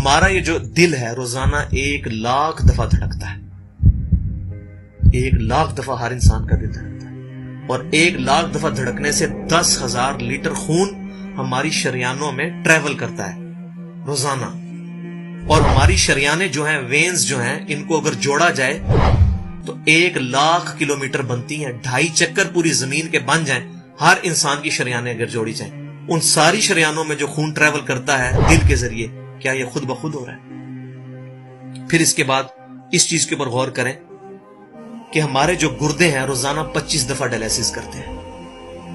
ہمارا یہ جو دل ہے روزانہ 1,00,000 دفعہ دھڑکتا ہے. 1,00,000 دفعہ ہر انسان کا دل دھڑکتا ہے, اور 1,00,000 دفعہ دھڑکنے سے 10,000 لیٹر خون ہماری شریانوں میں ٹریول کرتا ہے روزانہ. اور ہماری شریانیں جو ہیں, وینز جو ہیں, ان کو اگر جوڑا جائے تو 1,00,000 کلومیٹر بنتی ہیں. 2.5 چکر پوری زمین کے بن جائیں ہر انسان کی شریانیں اگر جوڑی جائیں. ان ساری شریانوں میں جو خون ٹریول کرتا ہے دل کے ذریعے, کیا یہ خود بخود ہو رہا ہے؟ پھر اس کے بعد اس چیز کے اوپر غور کریں کہ ہمارے جو گردے ہیں روزانہ 25 دفعہ ڈائلیسس کرتے ہیں.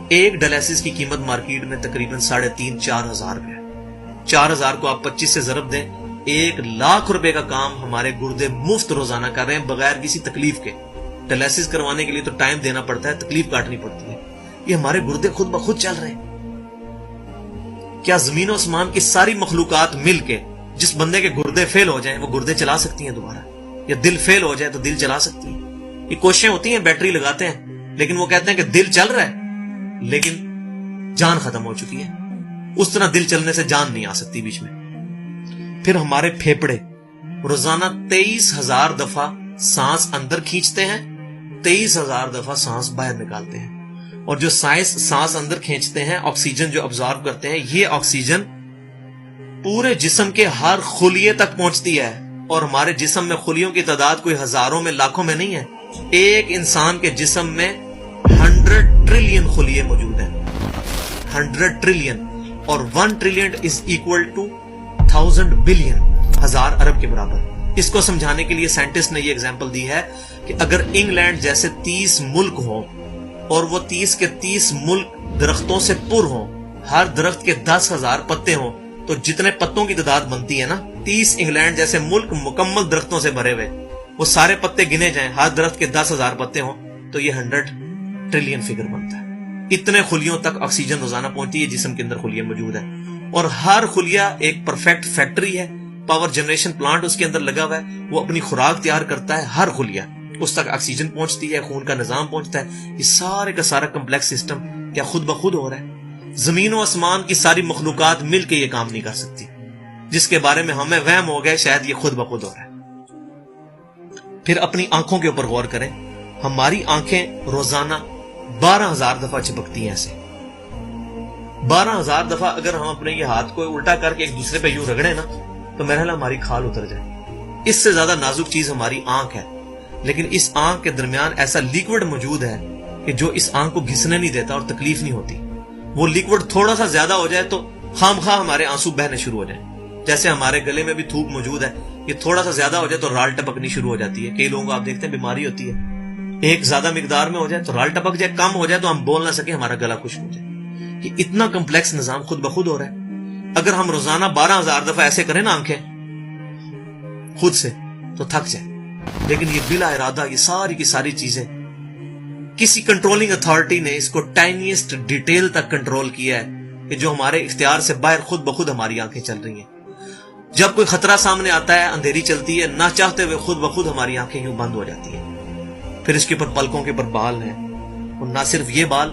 ایک ڈائلیسس کی قیمت مارکیٹ میں تقریباً 3,500-4,000 روپے ہے. 4,000 کو آپ 25 سے ضرب دیں, 1,00,000 روپے کا کام ہمارے گردے مفت روزانہ کر رہے ہیں بغیر کسی تکلیف کے. ڈائلیسس کروانے کے لیے تو ٹائم دینا پڑتا ہے, تکلیف کاٹنی پڑتی ہے. یہ ہمارے گردے خود بخود چل رہے ہیں. کیا زمین و آسمان کی ساری مخلوقات مل کے جس بندے کے گردے فیل ہو جائیں وہ گردے چلا سکتی ہیں دوبارہ؟ یا دل فیل ہو جائے تو دل چلا سکتی ہیں؟ یہ کوششیں ہوتی ہیں, بیٹری لگاتے ہیں, لیکن وہ کہتے ہیں کہ دل چل رہا ہے لیکن جان ختم ہو چکی ہے. اس طرح دل چلنے سے جان نہیں آ سکتی بیچ میں. پھر ہمارے پھیپڑے روزانہ 23,000 دفعہ سانس اندر کھینچتے ہیں, 23,000 دفعہ سانس باہر نکالتے ہیں. اور جو سانس اندر کھینچتے ہیں, آکسیجن جو ابزارو کرتے ہیں, یہ آکسیجن پورے جسم کے ہر خلیے تک پہنچتی ہے. اور ہمارے جسم میں خلیوں کی تعداد کوئی ہزاروں میں لاکھوں میں نہیں ہے. ایک انسان کے جسم میں 100 ٹریلین خلیے موجود ہیں. 100 ٹریلین, اور 1 trillion is equal to 1000 billion, 1000 ارب کے برابر. اس کو سمجھانے کے لیے سائنٹسٹ نے یہ ایگزامپل دی ہے کہ اگر انگلینڈ جیسے 30 ملک ہوں اور وہ 30 کے 30 ملک درختوں سے پر ہوں, ہر درخت کے 10,000 پتے ہوں, تو جتنے پتوں کی تعداد بنتی ہے نا, 30 انگلینڈ جیسے ملک مکمل درختوں سے بھرے ہوئے, وہ سارے پتے گنے جائیں, ہر درخت کے 10,000 پتے ہوں, تو یہ 100 ٹریلین فگر بنتا ہے. اتنے خلیوں تک آکسیجن روزانہ پہنچتی ہے, جسم کے اندر خلیے موجود ہیں. اور ہر خلیہ ایک پرفیکٹ فیکٹری ہے, پاور جنریشن پلانٹ اس کے اندر لگا ہوا ہے, وہ اپنی خوراک تیار کرتا ہے. ہر خلیہ اس تک آکسیجن پہنچتی ہے, خون کا نظام پہنچتا ہے. یہ سارے کا سارا کمپلیکس سسٹم کیا خود بخود ہو رہا ہے؟ زمین و آسمان کی ساری مخلوقات مل کے یہ کام نہیں کر سکتی, جس کے بارے میں ہمیں وہم ہو گئے شاید یہ خود بخود ہو رہا ہے. پھر اپنی آنکھوں کے اوپر غور کریں. ہماری آنکھیں روزانہ 12,000 دفعہ چپکتی ہیں. ایسے 12,000 دفعہ اگر ہم اپنے یہ ہاتھ کو الٹا کر کے ایک دوسرے پہ یوں رگڑیں نا, تو میرا خیال ہماری کھال اتر جائے. اس سے زیادہ نازک چیز ہماری آنکھ ہے, لیکن اس آنکھ کے درمیان ایسا لیکوڈ موجود ہے کہ جو اس آنکھ کو گھسنے نہیں دیتا اور تکلیف نہیں ہوتی. وہ لیکوڈ تھوڑا سا زیادہ ہو جائے تو خام خواہ ہمارے آنسو بہنے شروع ہو جائیں. جیسے ہمارے گلے میں بھی تھوک موجود ہے, یہ تھوڑا سا زیادہ ہو جائے تو رال ٹپکنی شروع ہو جاتی ہے. کئی لوگوں کو آپ دیکھتے ہیں بیماری ہوتی ہے, ایک زیادہ مقدار میں ہو جائے تو رال ٹپک جائے, کم ہو جائے تو ہم بول نہ سکیں, ہمارا گلا خشک ہو جائے. یہ اتنا کمپلیکس نظام خود بخود ہو رہا ہے. اگر ہم روزانہ 12,000 دفعہ ایسے کریں نا آنکھیں خود سے, تو تھک جائے. لیکن یہ بلا ارادہ یہ ساری کی ساری چیزیں کسی کنٹرولنگ اتھارٹی نے اس کو ٹائنیسٹ ڈیٹیل تک کنٹرول کیا ہے, کہ جو ہمارے اختیار سے باہر خود بخود ہماری آنکھیں چل رہی ہیں. جب کوئی خطرہ سامنے آتا ہے, اندھیری چلتی ہے, نہ چاہتے ہوئے خود بخود ہماری آنکھیں یوں بند ہو جاتی ہیں. پھر اس کے اوپر پلکوں کے اوپر بال ہیں, اور نہ صرف یہ بال,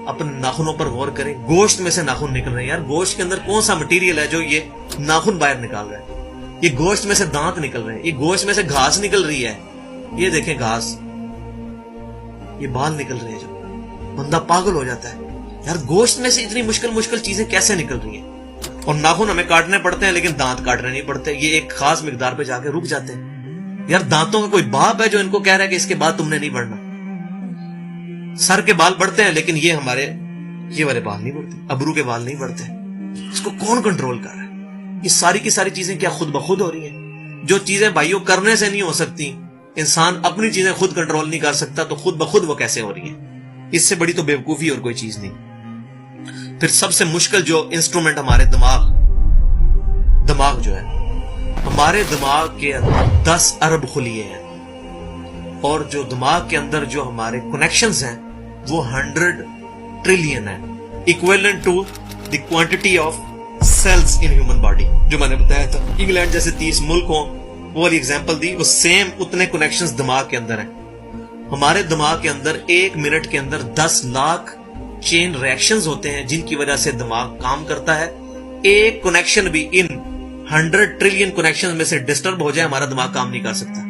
اپنے ناخنوں پر غور کریں. گوشت میں سے ناخن نکل رہے ہیں. یار گوشت کے اندر کون سا مٹیریل ہے جو یہ ناخن باہر نکال رہا ہے؟ یہ گوشت میں سے دانت نکل رہے ہیں, یہ گوشت میں سے گھاس نکل رہی ہے. یہ دیکھیں گھاس, یہ بال نکل رہے ہیں. جو بندہ پاگل ہو جاتا ہے, یار گوشت میں سے اتنی مشکل چیزیں کیسے نکل رہی ہیں؟ اور ناخن ہمیں کاٹنے پڑتے ہیں لیکن دانت کاٹنے نہیں پڑتے. یہ ایک خاص مقدار پہ جا کے رک جاتے ہیں. یار دانتوں کا کوئی باپ ہے جو ان کو کہہ رہا ہے کہ اس کے بعد تم نے نہیں بڑھنا؟ سر کے بال بڑھتے ہیں لیکن یہ ہمارے یہ والے بال نہیں بڑھتے, ابرو کے بال نہیں بڑھتے. اس کو کون کنٹرول کر رہا ہے؟ یہ ساری کی ساری چیزیں کیا خود بخود ہو رہی ہیں؟ جو چیزیں بھائیوں کرنے سے نہیں ہو سکتی, انسان اپنی چیزیں خود کنٹرول نہیں کر سکتا, تو خود بخود وہ کیسے ہو رہی ہیں؟ اس سے بڑی تو بیوقوفی اور کوئی چیز نہیں. پھر سب سے مشکل جو انسٹرومنٹ ہمارے دماغ جو ہے, ہمارے دماغ کے اندر 10 ارب خلیے ہیں, اور جو دماغ کے اندر جو ہمارے کنیکشنز ہیں وہ 100 ٹریلین ہیں, equivalent to the quantity of cells in human body. جو میں نے بتایا تھا انگلینڈ جیسے 30 ملک ہوں, وہ والی ایگزامپل دی, وہ سیم اتنے کنیکشنز دماغ کے اندر ہیں. ہمارے دماغ کے اندر 1 منٹ کے اندر 10 لاکھ چین ریئیکشنز ہوتے ہیں, جن کی وجہ سے دماغ کام کرتا ہے. ایک کنیکشن بھی ان 100 ٹریلین کنیکشن میں سے ڈسٹرب ہو جائے ہمارا دماغ کام نہیں کر سکتا.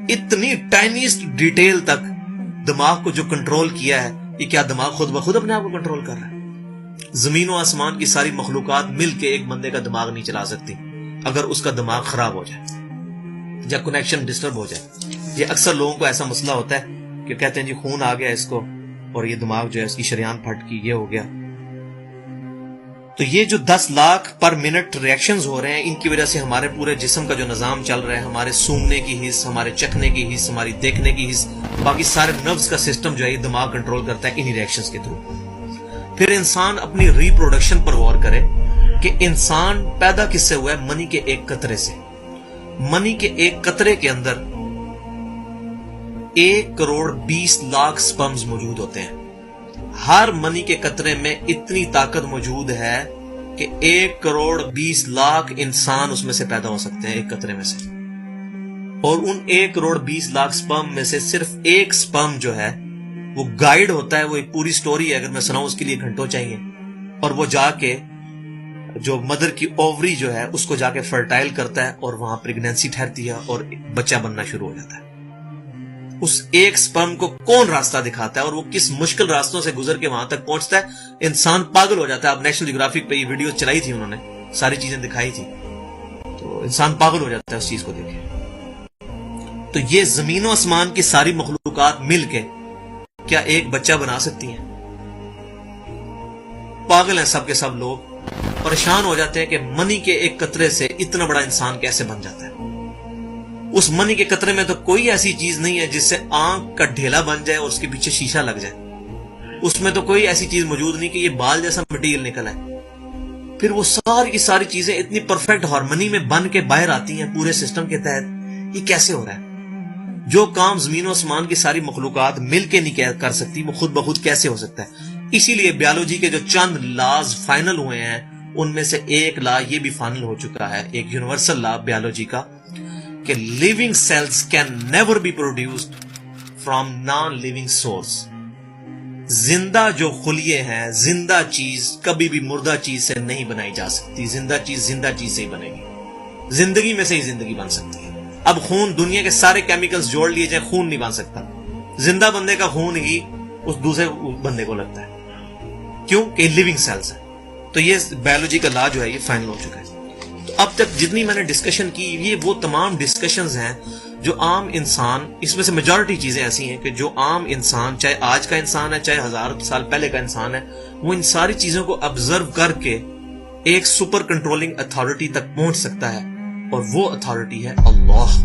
اتنی ٹائنیسٹ ڈیٹیل تک دماغ کو جو کنٹرول کیا ہے, یہ کیا دماغ خود بخود اپنے آپ کو کنٹرول کر رہا ہے؟ زمین و آسمان کی ساری مخلوقات مل کے ایک بندے کا دماغ نہیں چلا سکتی اگر اس کا دماغ خراب ہو جائے یا کنیکشن ڈسٹرب ہو جائے. یہ اکثر لوگوں کو ایسا مسئلہ ہوتا ہے کہ کہتے ہیں جی خون آ گیا اس کو اور یہ دماغ جو ہے اس کی شریان پھٹ کی, یہ ہو گیا. تو یہ جو 10 لاکھ پر منٹ ریئیکشنز ہو رہے ہیں, ان کی وجہ سے ہمارے پورے جسم کا جو نظام چل رہا ہے, ہمارے سونگنے کی حص, ہمارے چکھنے کی حص, ہماری دیکھنے کی حص, باقی سارے نروز کا سسٹم جو ہے یہ دماغ کنٹرول کرتا ہے انہی ریئیکشنز کے تھرو. پھر انسان اپنی ریپروڈکشن پر غور کرے کہ انسان پیدا کس سے ہوا ہے؟ منی کے ایک قطرے سے. منی کے ایک قطرے کے اندر 1,20,00,000 سپرمز موجود ہوتے ہیں. ہر منی کے قطرے میں اتنی طاقت موجود ہے کہ 1,20,00,000 انسان اس میں سے پیدا ہو سکتے ہیں ایک قطرے میں سے. اور ان 1,20,00,000 سپرم میں سے صرف ایک سپرم جو ہے وہ گائیڈ ہوتا ہے. وہ ایک پوری سٹوری ہے, اگر میں سناؤں اس کے لیے گھنٹوں چاہیے. اور وہ جا کے جو مدر کی اووری جو ہے اس کو جا کے فرٹائل کرتا ہے اور وہاں پریگنینسی ٹھہرتی ہے اور بچہ بننا شروع ہو جاتا ہے. اس ایک سپرم کو کون راستہ دکھاتا ہے اور وہ کس مشکل راستوں سے گزر کے وہاں تک پہنچتا ہے, انسان پاگل ہو جاتا ہے. اب نیشنل جیوگرافک پہ یہ ویڈیو چلائی تھی, انہوں نے ساری چیزیں دکھائی تھی, تو انسان پاگل ہو جاتا ہے اس چیز کو دیکھے. تو یہ زمین و آسمان کی ساری مخلوقات مل کے کیا ایک بچہ بنا سکتی ہیں؟ پاگل ہیں سب کے سب لوگ, پریشان ہو جاتے ہیں کہ منی کے ایک قطرے سے اتنا بڑا انسان کیسے بن جاتا ہے. اس منی کے قطرے میں تو کوئی ایسی چیز نہیں ہے جس سے آنکھ کا ڈھیلا بن جائے اور اس کے پیچھے شیشہ لگ جائے. اس میں تو کوئی ایسی چیز موجود نہیں کہ یہ بال جیسا مٹیریل نکل ہے. پھر وہ ساری کی ساری چیزیں اتنی پرفیکٹ ہارمنی میں بن کے باہر آتی ہیں پورے سسٹم کے تحت. یہ کیسے ہو رہا ہے؟ جو کام زمین و آسمان کی ساری مخلوقات مل کے نہیں کر سکتی وہ خود بخود کیسے ہو سکتا ہے؟ اسی لیے بیالوجی کے جو چند لاز فائنل ہوئے ہیں ان میں سے ایک لا یہ بھی فائنل ہو چکا ہے, ایک یونیورسل لا بیالوجی کا, کہ living cells can never be produced from non-living source. زندہ جو خلیے ہیں, زندہ چیز کبھی بھی مردہ چیز سے نہیں بنائی جا سکتی. زندہ چیز سے ہی بنے گی, زندگی میں سے ہی زندگی بن سکتی ہے. اب خون, دنیا کے سارے کیمیکلز جوڑ لیے جائیں, خون نہیں بن سکتا. زندہ بندے کا خون ہی اس دوسرے بندے کو لگتا ہے. کیوں کہ لیونگ سیلز ہے. تو یہ بیولوجی کا لا جو ہے یہ فائنل ہو چکا ہے. تو اب تک جتنی میں نے ڈسکشن کی یہ وہ تمام ڈسکشنز ہیں جو عام انسان, اس میں سے میجورٹی چیزیں ایسی ہیں کہ جو عام انسان, چاہے آج کا انسان ہے چاہے 1000 سال پہلے کا انسان ہے, وہ ان ساری چیزوں کو آبزرو کر کے ایک سپر کنٹرولنگ اتھارٹی تک پہنچ سکتا ہے, اور وہ اتھارٹی ہے اللہ.